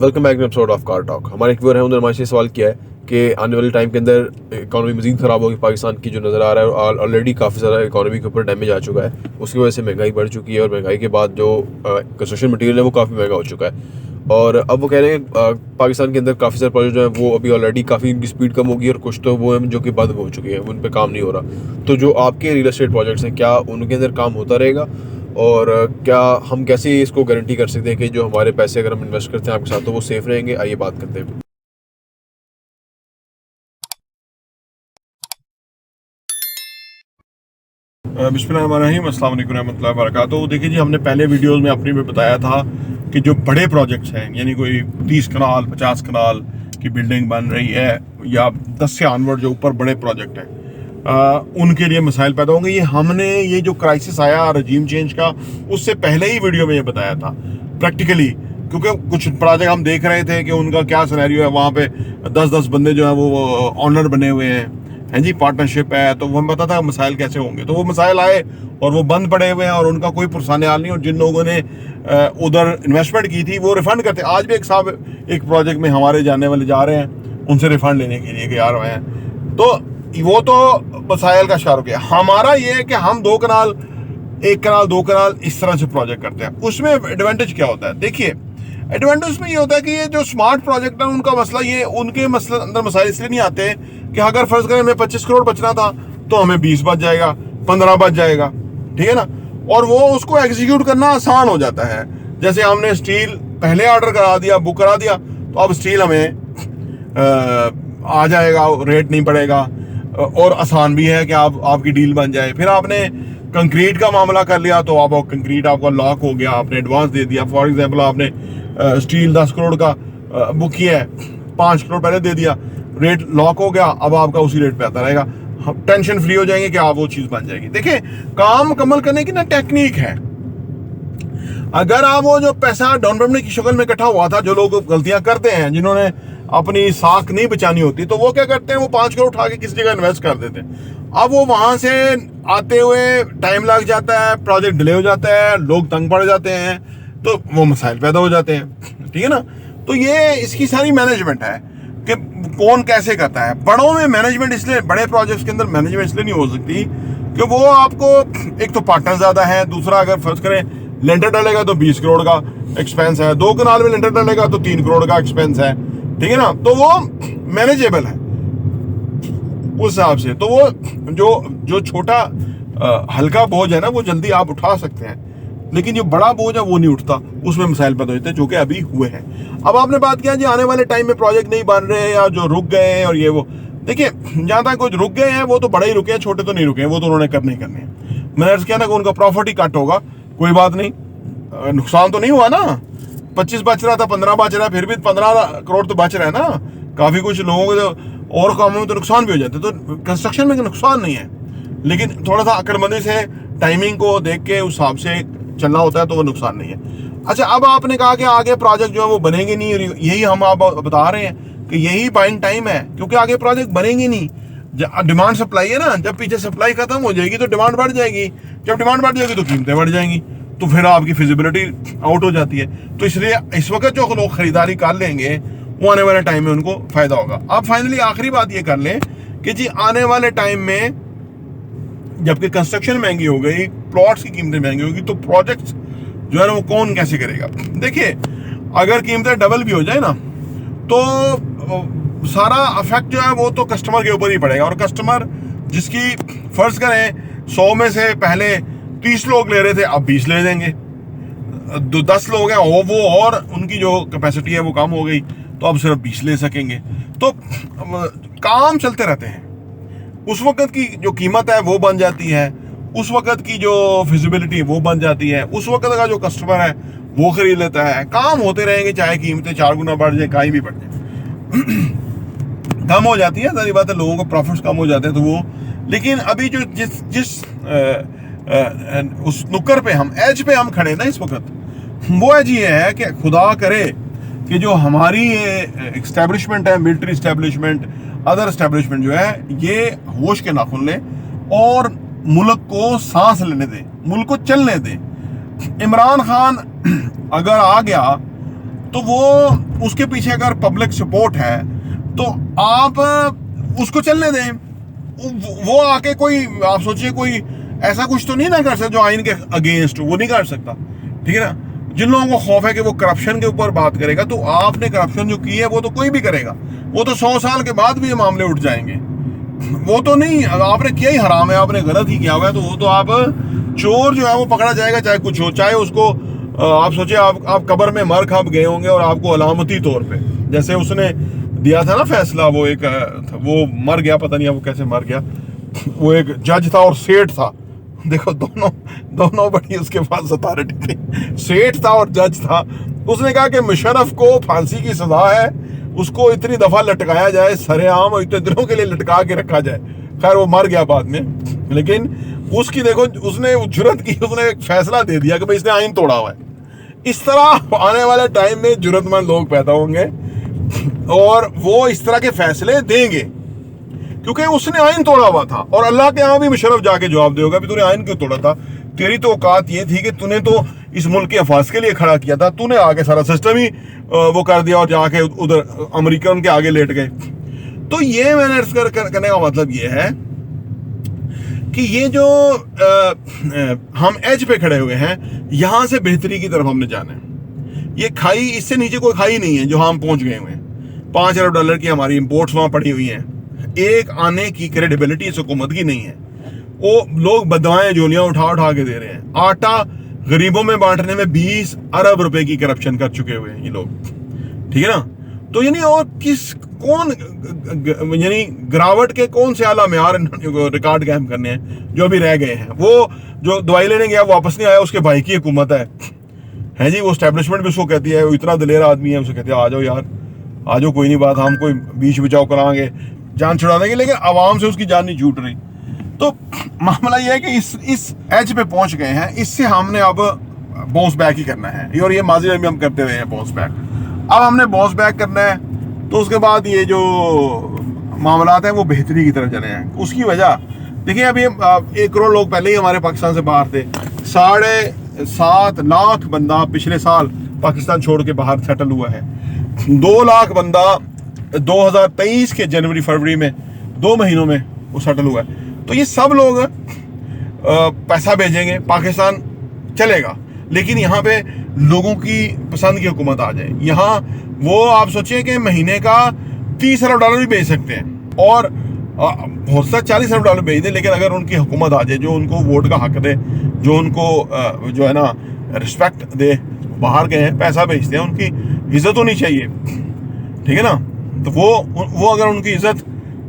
Welcome back to episode of car talk. हमारे एक viewer है, उन्होंने हमारे से सवाल किया है कि आने वाले टाइम के अंदर इकोनॉमी मजीद ख़राब होगी। पाकिस्तान की जो नज़र आ रहा है ऑलरेडी काफ़ी ज़्यादा इकोनॉमी के ऊपर डैमेज आ चुका है। उसकी वजह से महंगाई बढ़ चुकी है और महंगाई के बाद जो कंस्ट्रक्शन मटीरियल है वो काफ़ी महंगा हो चुका है। और अब वो कह रहे हैं पाकिस्तान के अंदर काफ़ी सारे प्रोजेक्ट जो हैं वो अभी ऑलरेडी काफ़ी इनकी स्पीड कम होगी और कुछ तो वो हैं जो कि बंद हो चुके हैं, उन पर काम नहीं हो रहा। तो जो आपके रियल एस्टेट प्रोजेक्ट्स हैं, क्या उनके अंदर काम होता रहेगा और क्या हम कैसे इसको गारंटी कर सकते हैं कि जो हमारे पैसे अगर हम इन्वेस्ट करते हैं आपके साथ तो वो सेफ रहेंगे? आइए बात करते हैं। बिस्मिल्लाहिर्रहमानिर्रहीम, अस्सलाम वालेकुम रहमतुल्लाहि व बरकातहू। देखिए जी, हमने पहले वीडियोस में अपनी में बताया था कि जो बड़े प्रोजेक्ट्स हैं, यानी कोई 30 कनाल 50 कनाल की बिल्डिंग बन रही है या 10 से ऑनवर्ड जो ऊपर बड़े प्रोजेक्ट हैं, उनके लिए मसाइल पैदा होंगे। ये जो क्राइसिस आया रजीम चेंज का, उससे पहले ही वीडियो में ये बताया था प्रैक्टिकली, क्योंकि कुछ प्रोजेक्ट हम देख रहे थे कि उनका क्या सिनेरियो है। वहाँ पे 10-10 बंदे जो है वो ऑनर बने हुए हैं जी, पार्टनरशिप है, तो हमें पता था मसाइल कैसे होंगे। तो वो मसाइल आए और वो बंद पड़े हुए हैं और उनका कोई पुरसाने हाल नहीं। और जिन लोगों ने उधर इन्वेस्टमेंट की थी वो रिफंड करते। आज भी एक साहब एक प्रोजेक्ट में हमारे जानने वाले जा रहे हैं, उनसे रिफंड लेने के लिए तैयार हुए हैं। तो वो तो मसाइल का शिकार हो गया। हमारा ये है कि हम 2 कनाल 1 कनाल 2 कनाल इस तरह से प्रोजेक्ट करते हैं। उसमें एडवांटेज क्या होता है? देखिए, एडवांटेज में ये होता है कि ये जो स्मार्ट प्रोजेक्ट है उनका मसला, ये उनके मसले अंदर मसाइल इसलिए नहीं आते कि अगर फर्ज करें हमें 25 करोड़ बचना था तो हमें 20 बच जाएगा, 15 बच जाएगा, ठीक है ना। और वो उसको एग्जीक्यूट करना आसान हो जाता है। जैसे हमने स्टील पहले ऑर्डर करा दिया, बुक करा दिया, तो अब स्टील हमें आ जाएगा, रेट नहीं पड़ेगा और आसान भी है कि आपकी डील बन जाए। फिर आपने कंक्रीट का मामला कर लिया तो आप कंक्रीट आपका लॉक हो गया, आपने एडवांस दे दिया। फॉर एग्जांपल आपने स्टील 10 करोड़ का बुक किया है, 5 करोड़ पहले दे दिया, रेट लॉक हो गया, अब आपका उसी रेट पे आता रहेगा। हम टेंशन फ्री हो जाएंगे कि आप वो चीज बन जाएगी। देखिए, काम मुकम्मल करने की ना टेक्निक है। अगर आप वो जो पैसा डाउन पेमेंट की शक्ल में इकट्ठा हुआ था, जो लोग गलतियां करते हैं, जिन्होंने अपनी साख नहीं बचानी होती, तो वो क्या करते हैं, वो 5 करोड़ उठा के किसी जगह इन्वेस्ट कर देते हैं। अब वो वहां से आते हुए टाइम लग जाता है, प्रोजेक्ट डिले हो जाता है, लोग तंग पड़ जाते हैं, तो वो मसाइल पैदा हो जाते हैं, ठीक है ना। तो ये इसकी सारी मैनेजमेंट है कि कौन कैसे करता है। बड़ों में मैनेजमेंट इसलिए, बड़े प्रोजेक्ट्स के अंदर मैनेजमेंट इसलिए नहीं हो सकती कि वो आपको, एक तो पार्टनर ज्यादा है, दूसरा अगर फर्ज करें लेंटर डालेगा तो 20 करोड़ का एक्सपेंस है, 2 कनाल में लेंटर डालेगा तो 3 करोड़ का एक्सपेंस है, ठीक है ना। तो वो मैनेजेबल है उस हिसाब से। तो वो जो छोटा हल्का बोझ है ना, वो जल्दी आप उठा सकते हैं, लेकिन जो बड़ा बोझ है वो नहीं उठता, उसमें मसाइल पैदा होते हैं, जो कि अभी हुए हैं। अब आपने बात किया जी आने वाले टाइम में प्रोजेक्ट नहीं बन रहे या जो रुक गए हैं और ये वो। देखिए, जहां तक कुछ रुक गए हैं वो तो बड़े ही रुके हैं, छोटे तो नहीं रुके हैं, वो तो उन्होंने करने ही करने हैं। मैंने अर्ज किया ना कि उनका प्रॉफिट ही कट होगा, कोई बात नहीं, नुकसान तो नहीं हुआ ना। 25 बच रहा था, 15 बच रहा है, फिर भी 15 करोड़ तो बच रहा है ना। काफी कुछ लोगों को तो और कामों में तो नुकसान भी हो जाते, तो कंस्ट्रक्शन में नुकसान नहीं है, लेकिन थोड़ा सा अक्लमंदी से टाइमिंग को देख के उस हिसाब से चलना होता है, तो वो नुकसान नहीं है। अच्छा, अब आपने कहा कि आगे प्रोजेक्ट जो है वो बनेंगे नहीं, और यही हम आप बता रहे हैं कि यही बाइंग टाइम है, क्योंकि आगे प्रोजेक्ट बनेंगे नहीं। डिमांड सप्लाई है ना, जब पीछे सप्लाई खत्म हो जाएगी तो डिमांड बढ़ जाएगी, जब डिमांड बढ़ जाएगी तो कीमतें बढ़ जाएंगी, तो फिर आपकी फिजिबिलिटी आउट हो जाती है। तो इसलिए इस वक्त जो लोग खरीदारी कर लेंगे वो आने वाले टाइम में उनको फायदा होगा। अब फाइनली आखिरी बात ये कर लें कि जी आने वाले टाइम में जबकि कंस्ट्रक्शन महंगी हो गई, प्लॉट्स की कीमतें महंगी होगी, तो प्रोजेक्ट्स जो है ना वो कौन कैसे करेगा। देखिए, अगर कीमतें डबल भी हो जाए ना, तो सारा अफेक्ट जो है वो तो कस्टमर के ऊपर ही पड़ेगा। और कस्टमर जिसकी फर्ज करें 100 में से पहले 30 लोग ले रहे थे, अब 20 ले देंगे। 10 लोग हैं वो, और उनकी जो कैपेसिटी है वो कम हो गई, तो अब सिर्फ 20 ले सकेंगे। तो काम चलते रहते हैं। उस वक्त की जो कीमत है वो बन जाती है, उस वक्त की जो फिजिबिलिटी है वो बन जाती है, उस वक्त का जो कस्टमर है वो खरीद लेता है। काम होते रहेंगे, चाहे कीमतें 4 गुना बढ़ जाए, कहीं भी बढ़ जाए। कम हो जाती है, सारी बात है, लोगों को प्रॉफिट्स कम हो जाते हैं, तो वो। लेकिन अभी जो जिस उस नुक्कर पे हम, एज पे हम खड़े ना इस वक्त, वो एज ये है कि खुदा करे कि जो हमारी एस्टेब्लिशमेंट है, मिलिट्री एस्टेब्लिशमेंट, अदर एस्टेब्लिशमेंट जो है, ये होश के नाखुन ले और मुल्क को सांस लेने दे, मुल्क को चलने दे। इमरान खान अगर आ गया तो वो उसके पीछे अगर पब्लिक सपोर्ट है तो आप उसको चलने दें। वो आके कोई, आप सोचिए कोई ऐसा कुछ तो नहीं ना कर सकता जो आइन के अगेंस्ट, वो नहीं कर सकता, ठीक है ना। जिन लोगों को खौफ है कि वो करप्शन के ऊपर बात करेगा, तो आपने करप्शन जो की है वो तो कोई भी करेगा, वो तो 100 साल के बाद भी ये मामले उठ जाएंगे। वो तो नहीं, आपने किया ही हराम है, आपने गलत ही किया हुआ है, तो वो तो आप चोर जो है वो पकड़ा जाएगा चाहे कुछ हो, चाहे उसको आप सोचिए आप कब्र में मर खाप गए होंगे और आपको अलामती तौर पे, जैसे उसने दिया था ना फैसला, वो एक वो मर गया, पता नहीं वो कैसे मर गया, वो एक जज था और सेठ था, देखो दोनों बड़ी उसके पास अथॉरिटी थी, सेठ था और जज था। उसने कहा कि मुशर्रफ को फांसी की सजा है, उसको इतनी दफा लटकाया जाए सरेआम और इतने दिनों के लिए लटका के रखा जाए। खैर वो मर गया बाद में, लेकिन उसकी देखो उसने जुर्रत की, उसने एक फैसला दे दिया कि भाई इसने आइन तोड़ा हुआ है। इस तरह आने वाले टाइम में जुर्रतमंद लोग पैदा होंगे और वो इस तरह के फैसले देंगे क्योंकि उसने आइन तोड़ा हुआ था। और अल्लाह के यहाँ भी मुशर्रफ जाके जवाब देगा भी तूने आइन क्यों तोड़ा था, तेरी तो औकात ये थी कि तूने तो इस मुल्क के अफवाज के लिए खड़ा किया था, तूने आगे सारा सिस्टम ही वो कर दिया और जाके उधर अमेरिकन के आगे लेट गए। तो ये मैंने करने का मतलब ये है कि ये जो हम एज पे खड़े हुए हैं, यहां से बेहतरी की तरफ हमने जाना है। ये खाई, इससे नीचे कोई खाई नहीं है जो हम पहुंच गए हुए हैं। 5 अरब डॉलर की हमारी इंपोर्ट्स वहां पड़ी हुई हैं, एक आने की क्रेडिबिलिटी इस हुकूमत की नहीं है। वो लोग बदवाएं झोलियां उठा के दे रहे हैं। आटा गरीबों में बांटने में 20 अरब रुपए की करप्शन कर चुके हुए हैं ये लोग, ठीक है ना। तो यानी और कौन यानी गिरावट के कौन से आला मेयार रिकॉर्ड कायम करने हैं जो अभी रह गए हैं। वो जो दवाई लेने गया वापस नहीं आया, उसके भाई की हुकूमत है जी। वो स्टैब्लिशमेंट भी उसको कहती है, वो इतना दिलेर आदमी है, उसे कहती है आ जाओ यार, आ जाओ, कोई नहीं बात, हम कोई बीच बचाव कराएंगे, जान छुड़ा देंगे, लेकिन आवाम से उसकी जान नहीं छूट रही। तो मामला यह है कि इस एज पे पहुंच गए हैं, इससे हमने अब बाउंस बैक ही करना है, और ये माजी में भी हम करते हुए हैं बाउंस बैक। अब हमने बाउंस बैक करना है, तो उसके बाद ये जो मामलात हैं वो बेहतरी की तरफ चले हैं। उसकी वजह देखिए, अभी 1 करोड़ लोग पहले ही हमारे पाकिस्तान से बाहर थे। 7.5 लाख बंदा पिछले साल पाकिस्तान छोड़ के बाहर सेटल हुआ है। 2 लाख बंदा 2023 के जनवरी फरवरी में 2 महीनों में वो सेटल हुआ है। तो ये सब लोग पैसा भेजेंगे, पाकिस्तान चलेगा, लेकिन यहाँ पे लोगों की पसंद की हुकूमत आ जाए। यहाँ वो आप सोचिए कि महीने का 30 अरब डॉलर भी भेज सकते हैं, और हो सकता है 40 अरब डॉलर भेज दे, लेकिन अगर उनकी हुकूमत आ जाए जो उनको वोट का हक दे, जो उनको जो है ना रिस्पेक्ट दे, बाहर गए हैं पैसा भेजते हैं, उनकी इज्जत होनी चाहिए, ठीक है ना। तो वो अगर उनकी इज्जत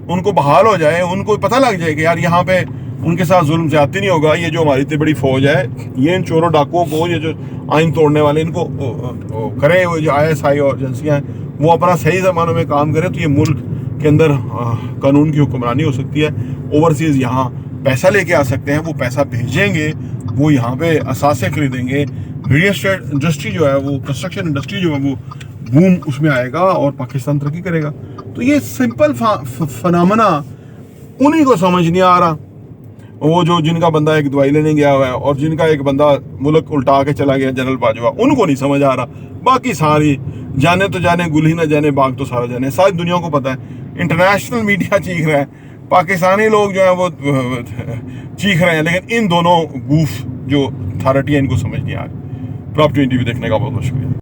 उनको बहाल हो जाए, उनको पता लग जाए कि यार यहाँ पे उनके साथ जुल्म ज्यादती नहीं होगा, ये जो हमारी इतनी बड़ी फौज है, ये इन चोरों डाकुओं को, ये जो आइन तोड़ने वाले, इनको करें, वो जो ISI और एजेंसियाँ हैं वो अपना सही ज़मानों में काम करें, तो ये मुल्क के अंदर कानून की हुक्मरानी हो सकती है। ओवरसीज़ यहाँ पैसा लेके आ सकते हैं, वो पैसा भेजेंगे, वो यहाँ पे असासे खरीदेंगे, रियल एस्टेट इंडस्ट्री जो है वो, कंस्ट्रक्शन इंडस्ट्री जो है वो बूम उसमें आएगा और पाकिस्तान तरक्की करेगा। तो ये सिंपल फनामना उन्हीं को समझ नहीं आ रहा, वो जो जिनका बंदा एक दवाई लेने गया हुआ है और जिनका एक बंदा मुल्क उल्टा के चला गया, जनरल बाजवा, उनको नहीं समझ आ रहा। बाकी सारी जाने तो जाने, गुल ही ना जाने, बाग तो सारा जाने, सारी दुनिया को पता है। इंटरनेशनल मीडिया चीख रहा है, पाकिस्तानी लोग जो है वो चीख रहे हैं, लेकिन इन दोनों गूफ जो अथॉरिटी है इनको समझ नहीं आ रही। प्रॉपर्टी टीवी देखने का बहुत बहुत शुक्रिया।